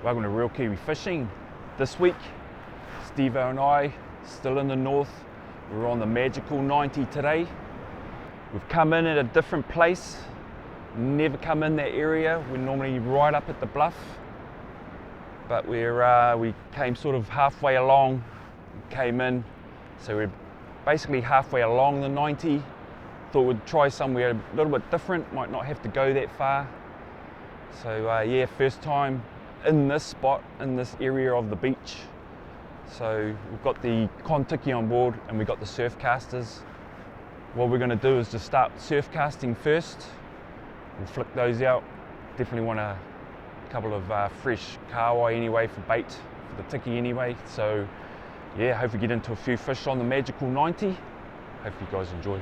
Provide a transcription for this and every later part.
Welcome to Real Kiwi Fishing. This week, Steve and I, still in the north. We're on the magical 90 today. We've come in at a different place. Never come in that area. We're normally right up at the bluff. But we came sort of halfway along, came in. So we're basically halfway along the 90. Thought we'd try somewhere a little bit different, might not have to go that far. So yeah, first time in this spot, in this area of the beach. So we've got the contiki on board and we've got the surf casters. What we're going to do is just start surf casting first. We'll flick those out. Definitely want a couple of fresh kahawai anyway for bait, for the tiki anyway. So yeah, hope we get into a few fish on the magical 90. Hope you guys enjoy.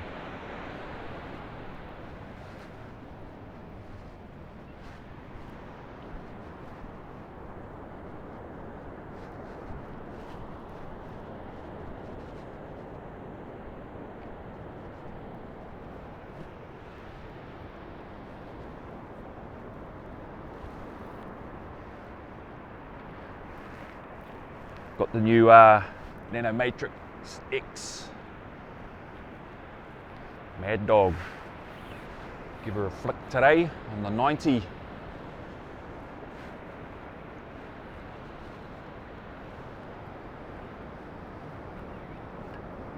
Got the new Nano Matrix X Mad Dog. Give her a flick today on the 90.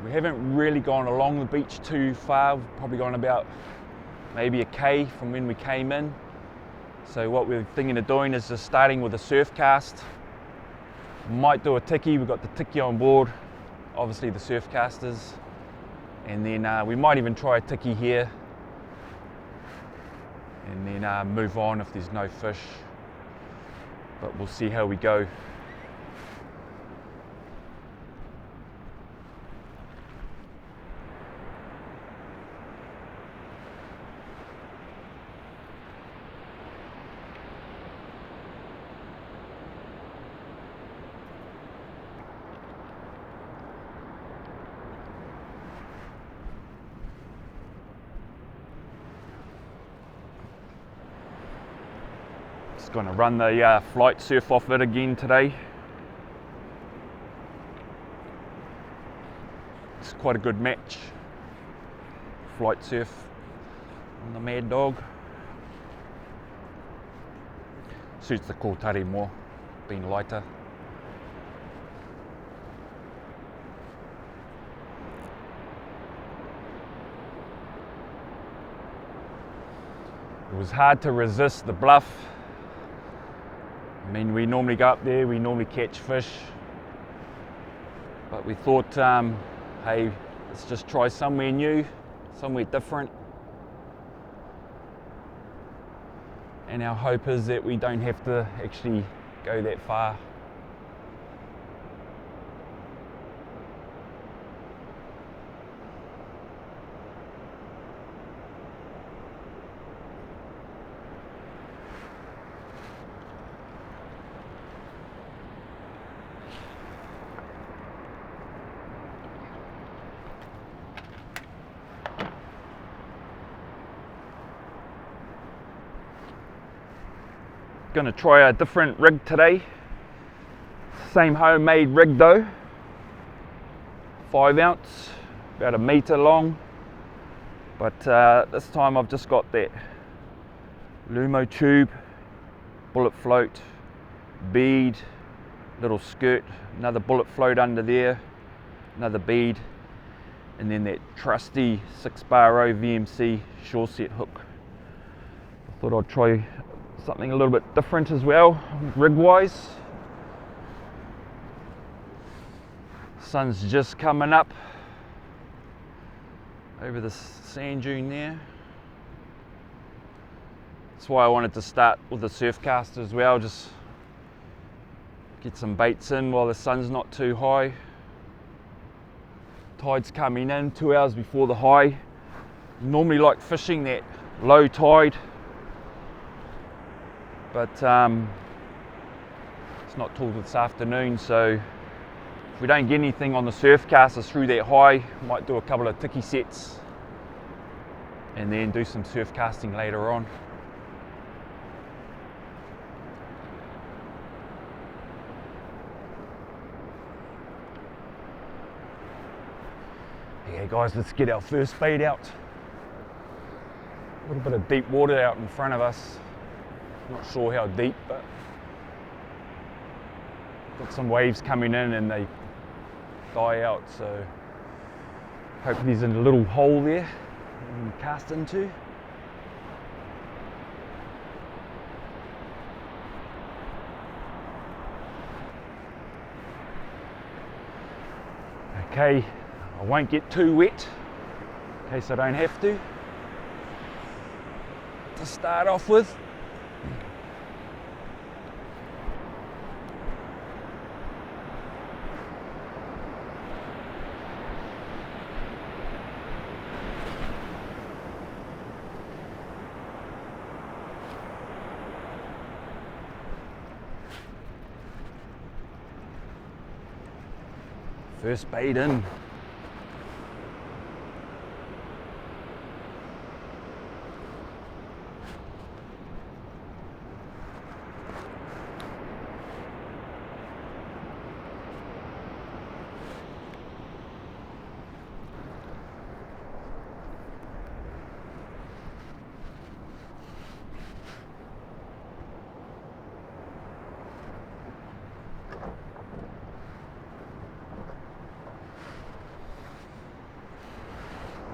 We haven't really gone along the beach too far. We've probably gone about maybe a K from when we came in. So what we're thinking of doing is just starting with a surf cast. Might do a tiki. We've got the tiki on board, obviously the surf casters, and then we might even try a tiki here and then move on if there's no fish, but we'll see how we go. Going to run the flight surf off it again today. It's quite a good match. Flight surf on the Mad Dog. Suits the kōtare more, being lighter. It was hard to resist the bluff. I mean, we normally go up there, we normally catch fish, but we thought, hey, let's just try somewhere new, somewhere different. And our hope is that we don't have to actually go that far. Going to try a different rig today. Same homemade rig though. 5 ounce, about 1 meter long. But this time I've just got that Lumo tube, bullet float, bead, little skirt, another bullet float under there, another bead, and then that trusty 6-bar VMC shore set hook. I thought I'd try something a little bit different as well, rig wise. Sun's just coming up over the sand dune there. That's why I wanted to start with the surf cast as well, just get some baits in while the sun's not too high. Tide's coming in 2 hours before the high. Normally like fishing that low tide, but it's not till this afternoon, so if we don't get anything on the surf casters through that high, might do a couple of tiki sets and then do some surf casting later on. Okay guys, let's get our first bait out. A little bit of deep water out in front of us. Not sure how deep, but got some waves coming in and they die out, so hopefully there's a little hole there we can cast into. Okay, I won't get too wet in case I don't have to start off with. First bait in.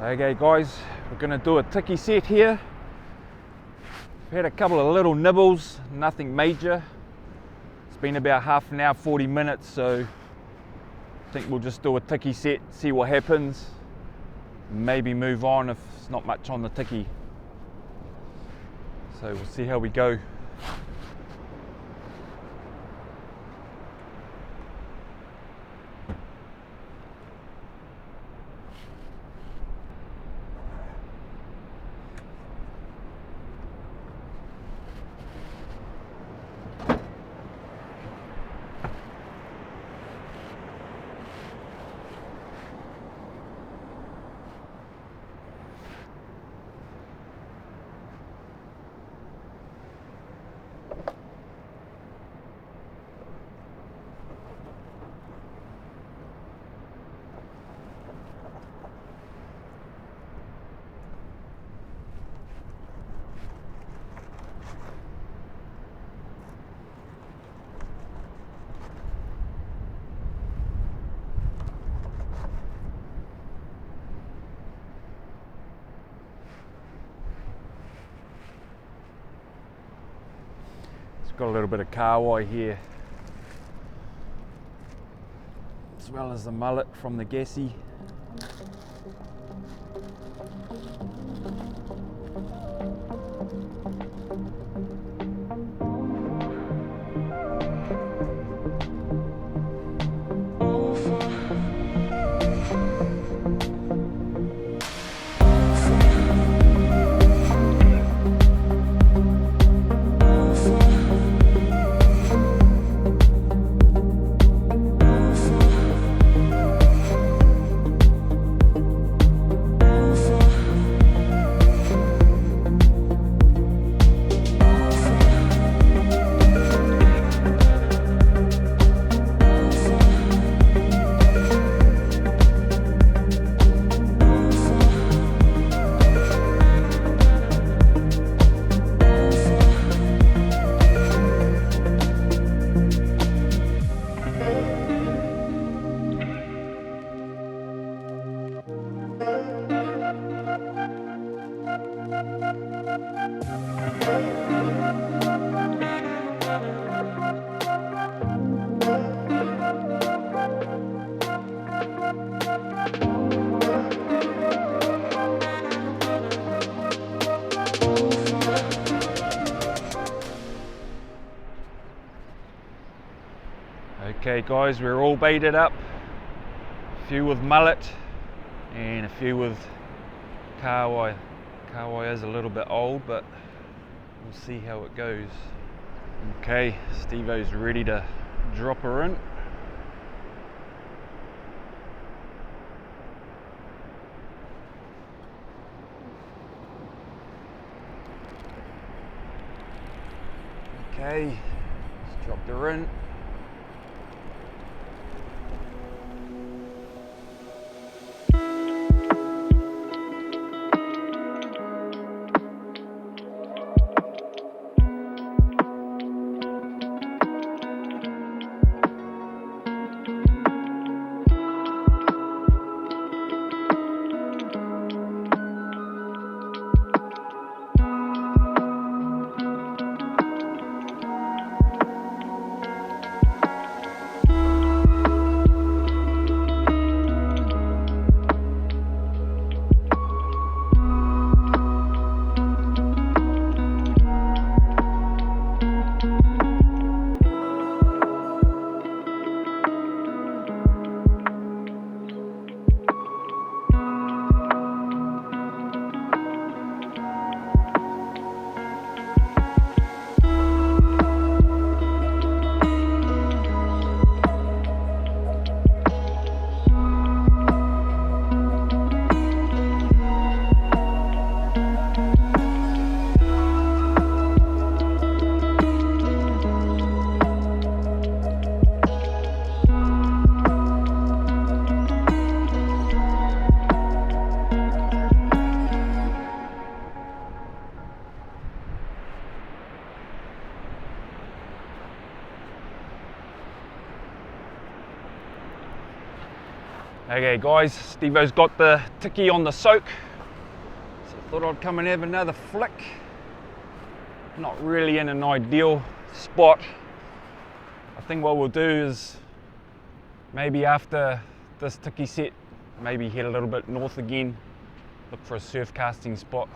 Okay guys, we're going to do a tiki set here. We've had a couple of little nibbles, nothing major. It's been about half an hour, 40 minutes, so I think we'll just do a tiki set, see what happens. Maybe move on if it's not much on the tiki. So we'll see how we go. Got a little bit of kahawai here, as well as the mullet from the gassy. Okay guys, we're all baited up. A few with mullet and a few with kahawai. Kahawai is a little bit old, but we'll see how it goes. Okay, Steve-O's ready to drop her in. Okay, just dropped her in. Okay guys, Steve-O's got the Tiki on the soak, so I thought I'd come and have another flick. Not really in an ideal spot. I think what we'll do is maybe after this Tiki set, maybe head a little bit north again, look for a surf casting spot.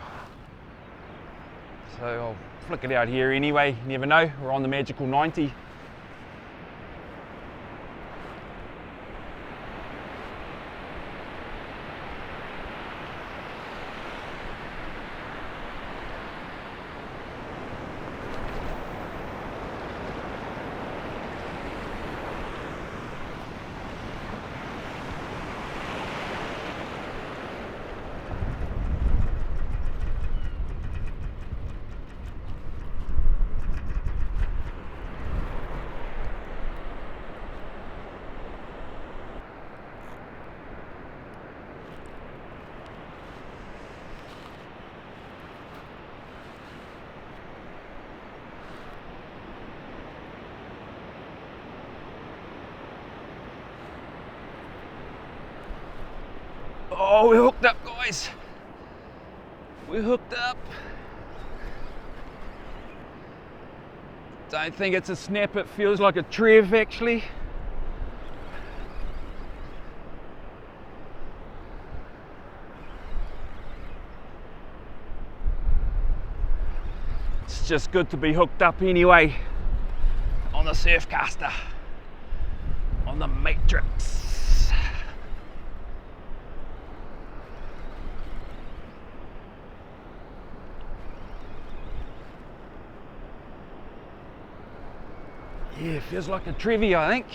So I'll flick it out here anyway, you never know, we're on the magical 90. Oh, we're hooked up, guys. We're hooked up. Don't think it's a snap, it feels like a Trev actually. It's just good to be hooked up anyway on the surfcaster, on the Matrix. Yeah, feels like a Trevi, I think.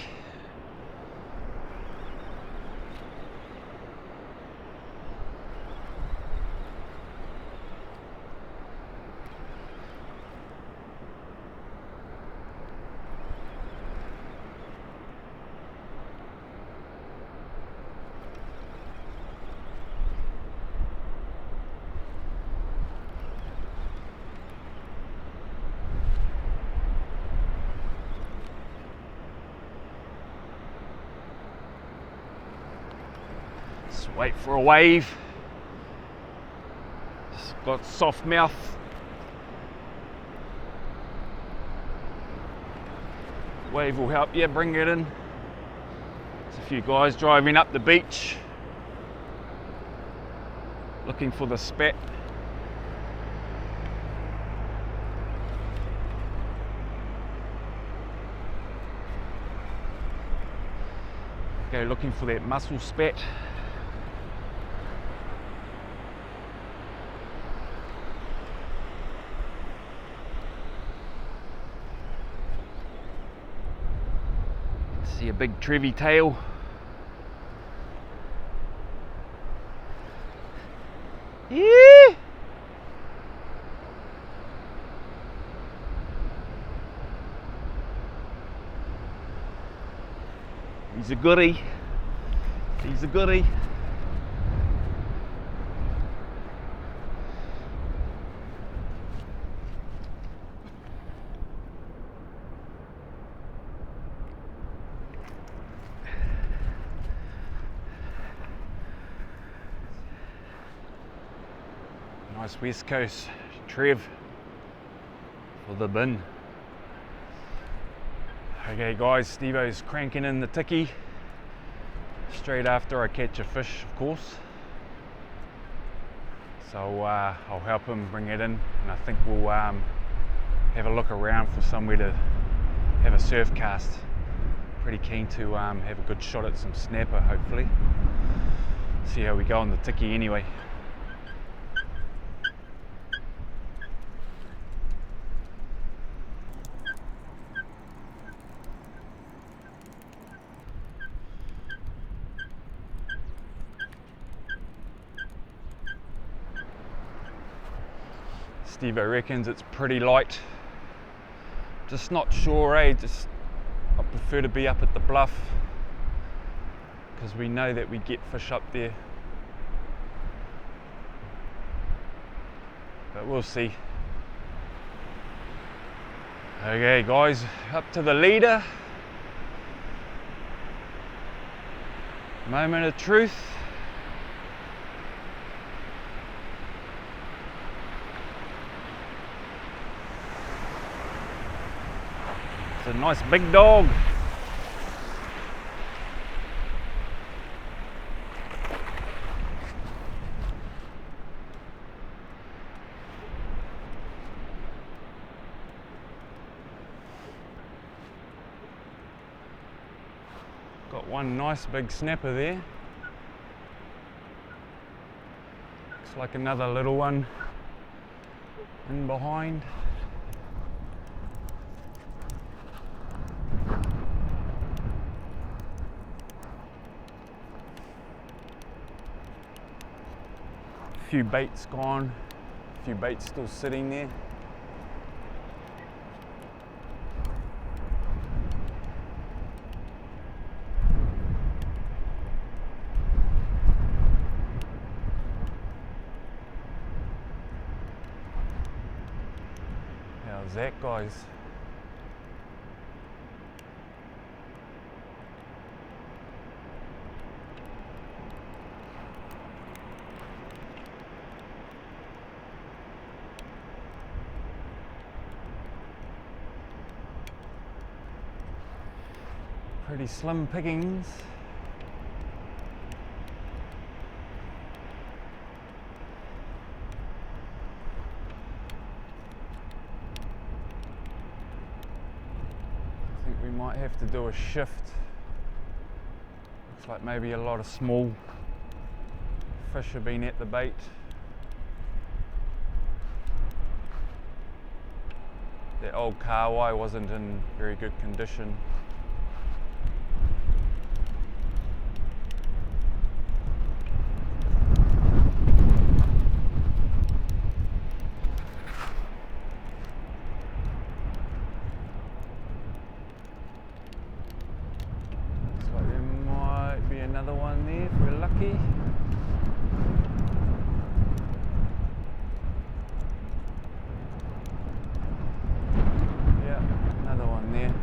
Just wait for a wave. It's got soft mouth. Wave will help you bring it in. There's a few guys driving up the beach looking for the spat. Go looking for that mussel spat. See a big Trevi tail. Yeah. He's a goodie. He's a goodie. Nice West Coast Trev for the bin. Okay guys, Steve-O's cranking in the Tiki straight after I catch a fish, of course. So I'll help him bring it in, and I think we'll have a look around for somewhere to have a surf cast. Pretty keen to have a good shot at some snapper, hopefully. See how we go on the Tiki anyway. Steve-O reckons it's pretty light. Just not sure, I prefer to be up at the bluff because we know that we get fish up there. But we'll see. Okay guys, up to the leader. Moment of truth. It's a nice big dog. Got one nice big snapper there. Looks like another little one in behind. A few baits gone, a few baits still sitting there. How's that, guys? Pretty slim pickings. I think we might have to do a shift. Looks like maybe a lot of small fish have been at the bait. That old kahawai wasn't in very good condition. Another one there if we're lucky. Yeah, another one there.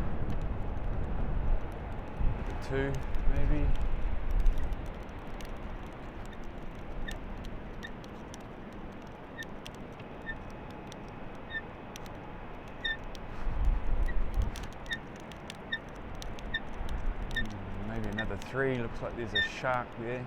Two, maybe. Another three, looks like there's a shark there.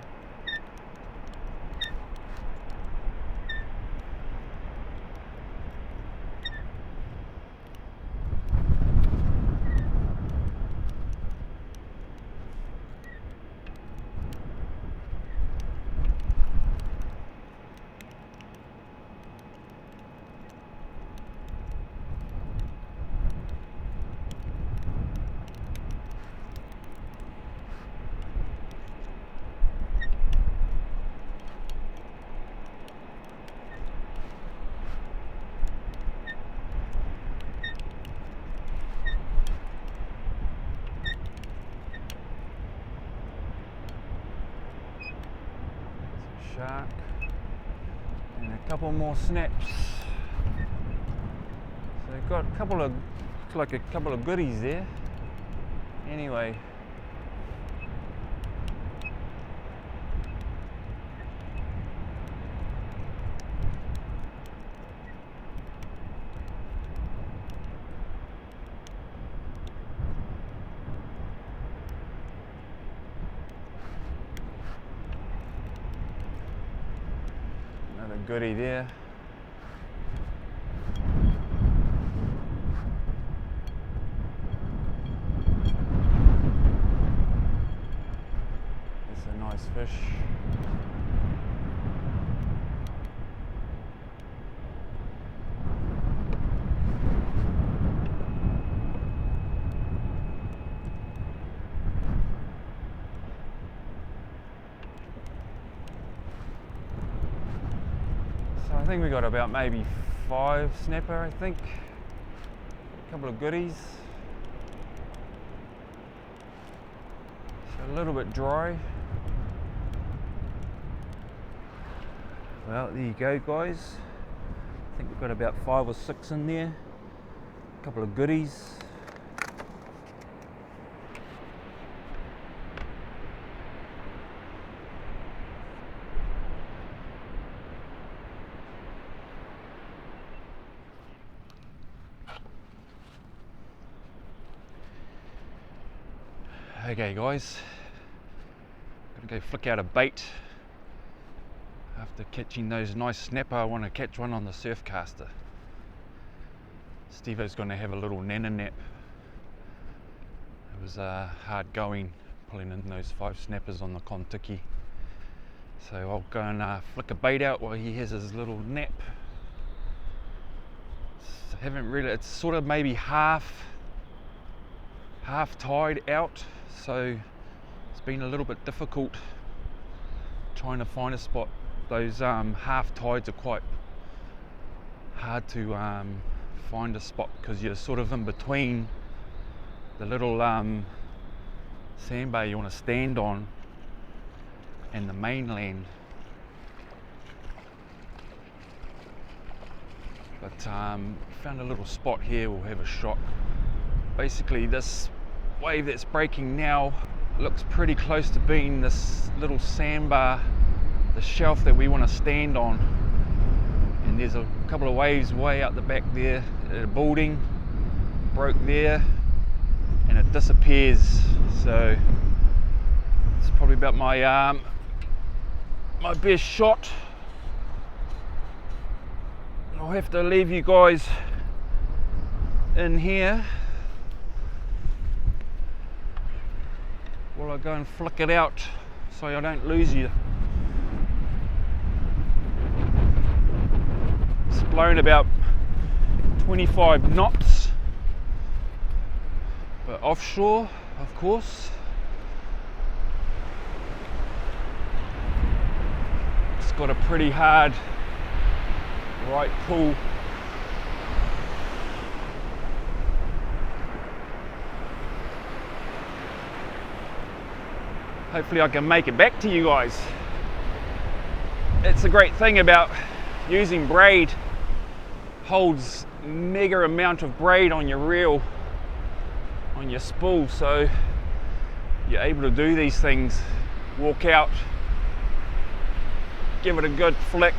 Shark and a couple more snaps. So we've got a couple of, looks like a couple of goodies there. Anyway, another goodie there. It's a nice fish. I think we got about maybe 5 snapper, I think. A couple of goodies. So a little bit dry. Well, there you go, guys. I think we've got about 5 or 6 in there. A couple of goodies. Okay guys, gonna go flick out a bait. After catching those nice snapper, I want to catch one on the surfcaster. Steve-O's gonna have a little nana nap. It was hard going pulling in those 5 snappers on the contiki. So I'll go and flick a bait out while he has his little nap. It's sort of maybe half tide out, so it's been a little bit difficult trying to find a spot. Those half tides are quite hard to find a spot because you're sort of in between the little sandbar you want to stand on and the mainland. But found a little spot here, we'll have a shot. Basically this wave that's breaking now looks pretty close to being this little sandbar, the shelf that we want to stand on. And there's a couple of waves way out the back there, a building broke there and it disappears. So it's probably about my my best shot. I'll have to leave you guys in here while I go and flick it out so I don't lose you. It's blown about 25 knots, but offshore, of course. It's got a pretty hard right pull. Hopefully I can make it back to you guys. It's a great thing about using braid, holds mega amount of braid on your reel, on your spool, so you're able to do these things, walk out, give it a good flick,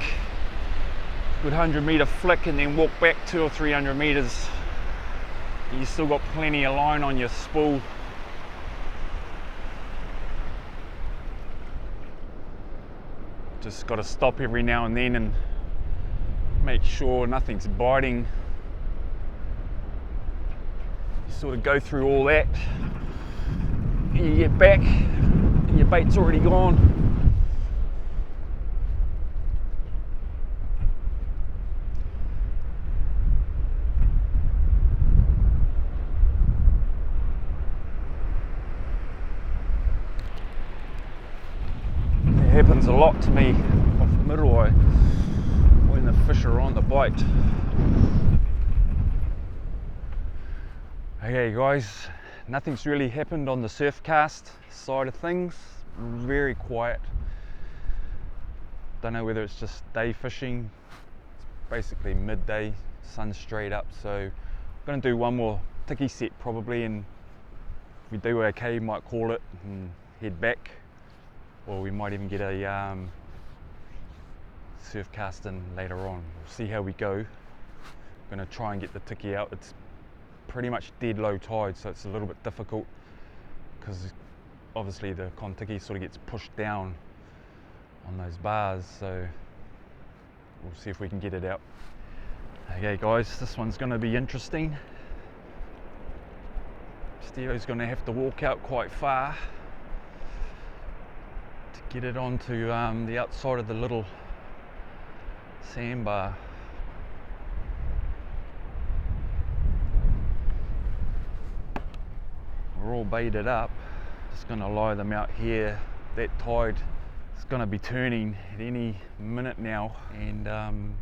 good 100-meter flick, and then walk back 200 or 300 meters. You still got plenty of line on your spool. Just got to stop every now and then and make sure nothing's biting. You sort of go through all that and you get back and your bait's already gone. Happens a lot to me off Midday when the fish are on the bite. Okay guys, nothing's really happened on the surf cast side of things. Very quiet. Don't know whether it's just day fishing. It's basically midday, sun straight up, so I'm going to do one more tiki set probably, and if we do okay might call it and head back. Or we might even get a surf casting later on. We'll see how we go. I'm going to try and get the tiki out. It's pretty much dead low tide, so it's a little bit difficult because obviously the contiki sort of gets pushed down on those bars, so we'll see if we can get it out. Okay guys, this one's going to be interesting. Steve-O's going to have to walk out quite far get it onto the outside of the little sandbar. We're all baited up, just going to lie them out here. That tide is going to be turning at any minute now, and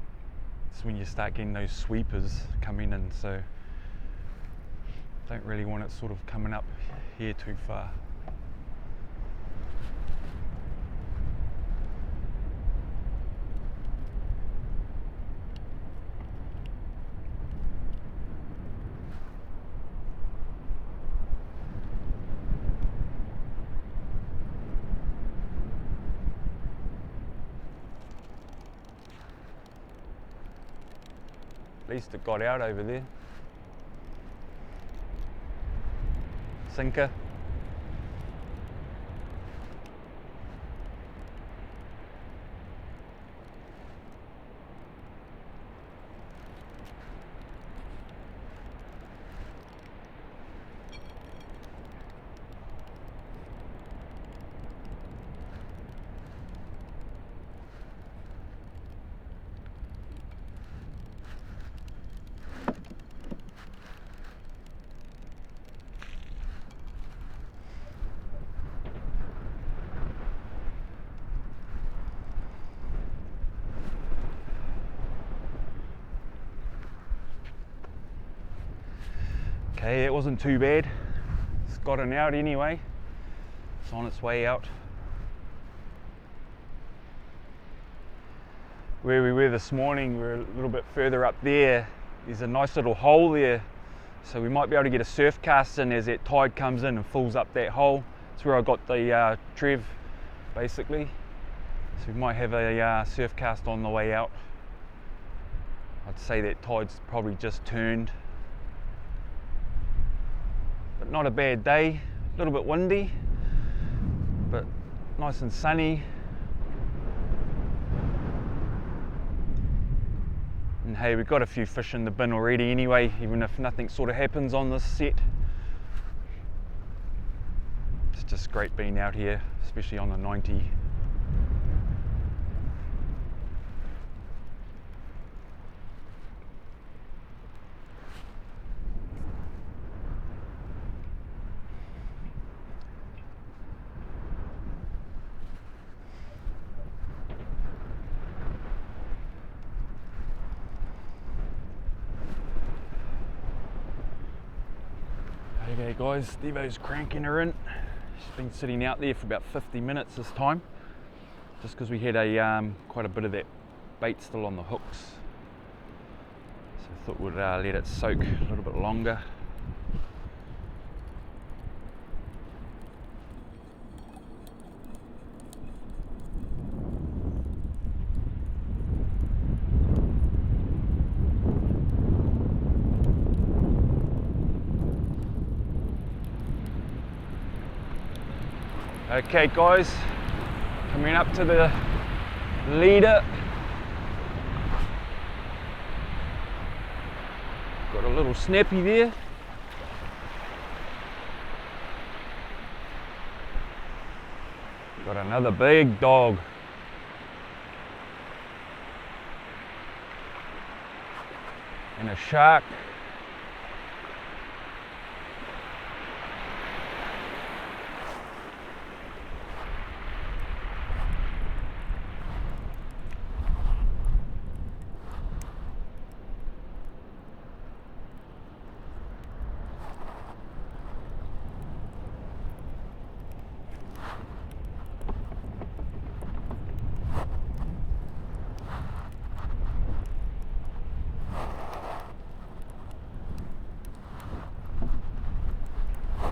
it's when you start getting those sweepers coming in, so don't really want it sort of coming up here too far. At least it got out over there. Sinker. Hey, it wasn't too bad. It's gotten out anyway. It's on its way out. Where we were this morning, we're a little bit further up there. There's a nice little hole there, so we might be able to get a surf cast in as that tide comes in and fills up that hole. That's where I got the Trev, basically. So we might have a surf cast on the way out. I'd say that tide's probably just turned. But not a bad day, a little bit windy, but nice and sunny. And hey, we've got a few fish in the bin already anyway, even if nothing sort of happens on this set. It's just great being out here, especially on the 90. Okay guys, Stevo's cranking her in. She's been sitting out there for about 50 minutes this time, just because we had quite a bit of that bait still on the hooks. So I thought we'd let it soak a little bit longer. Okay guys, coming up to the leader. Got a little snappy there. Got another big dog. And a shark.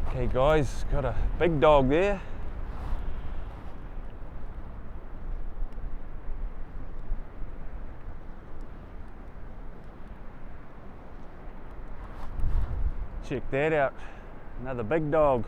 Okay guys, got a big dog there. Check that out, another big dog.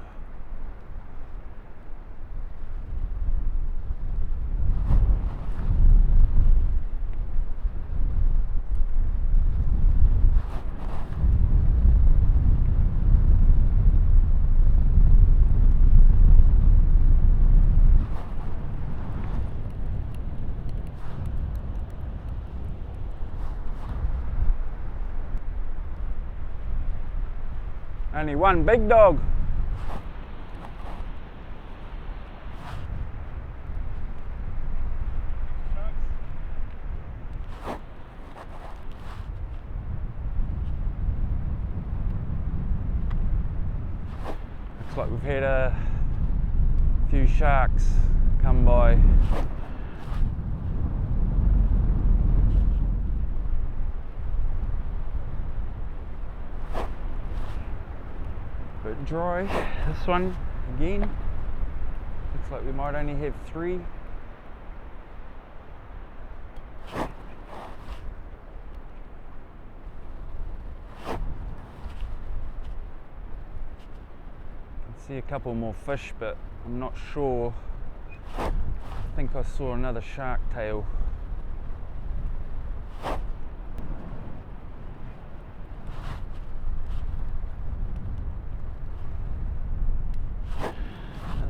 Only one big dog. Looks like we've had a few sharks come by. Bit dry, this one again. Looks like we might only have 3. I see a couple more fish, but I'm not sure. I think I saw another shark tail.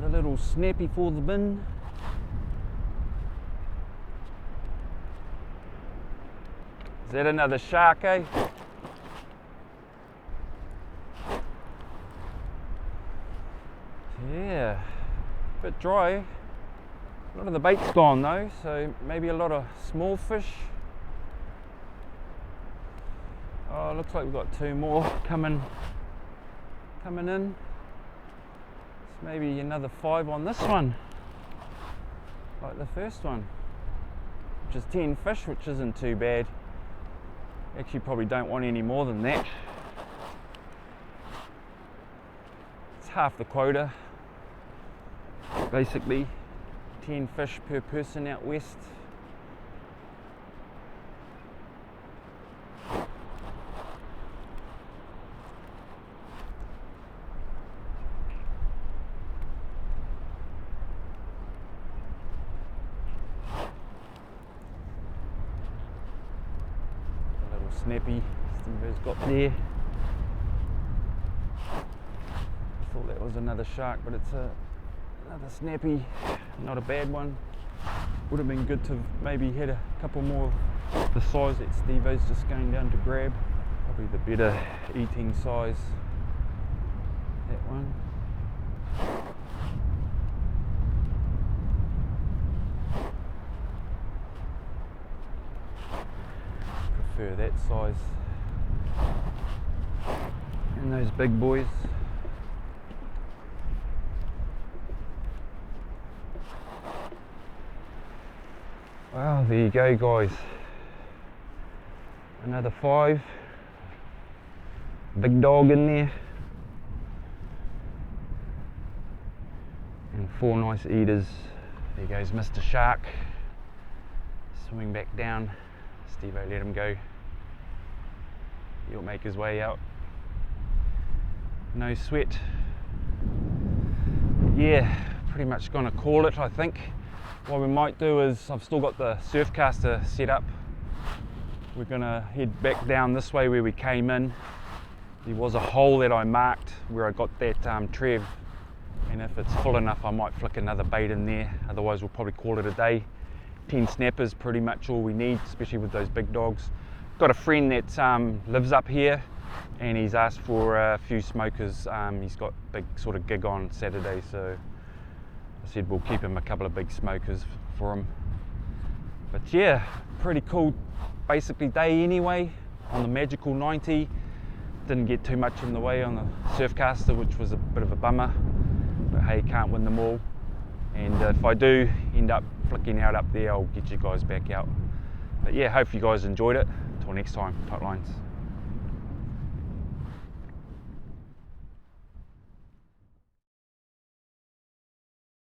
Little snappy for the bin. Is that another shark, eh? Yeah, a bit dry. A lot of the bait's gone though, so maybe a lot of small fish. Oh, looks like we've got 2 more coming coming in. It's maybe another 5 on this one, like the first one, which is 10 fish, which isn't too bad. Actually probably don't want any more than that. It's half the quota, basically 10 fish per person out west. Snappy Stevo's got there. I thought that was another shark, but it's another snappy, not a bad one. Would have been good to have maybe had a couple more of the size that Stevo's just going down to grab. Probably the better eating size, that one. Prefer that size and those big boys. Wow, there you go guys, another 5, big dog in there and 4 nice eaters. There goes Mr. Shark swimming back down. Stevo let him go, he'll make his way out, no sweat. Yeah, pretty much gonna call it, I think. What we might do is, I've still got the surfcaster set up, we're gonna head back down this way where we came in. There was a hole that I marked where I got that Trev, and if it's full enough I might flick another bait in there, otherwise we'll probably call it a day. 10 snappers, pretty much all we need, especially with those big dogs. Got a friend that lives up here and he's asked for a few smokers. He's got big sort of gig on Saturday, so I said we'll keep him a couple of big smokers for him. But yeah, pretty cool basically day anyway on the magical 90. Didn't get too much in the way on the surfcaster, which was a bit of a bummer, but hey, can't win them all. And if I do end up flicking out up there, I'll get you guys back out. But yeah, hope you guys enjoyed it. Till next time, tight lines.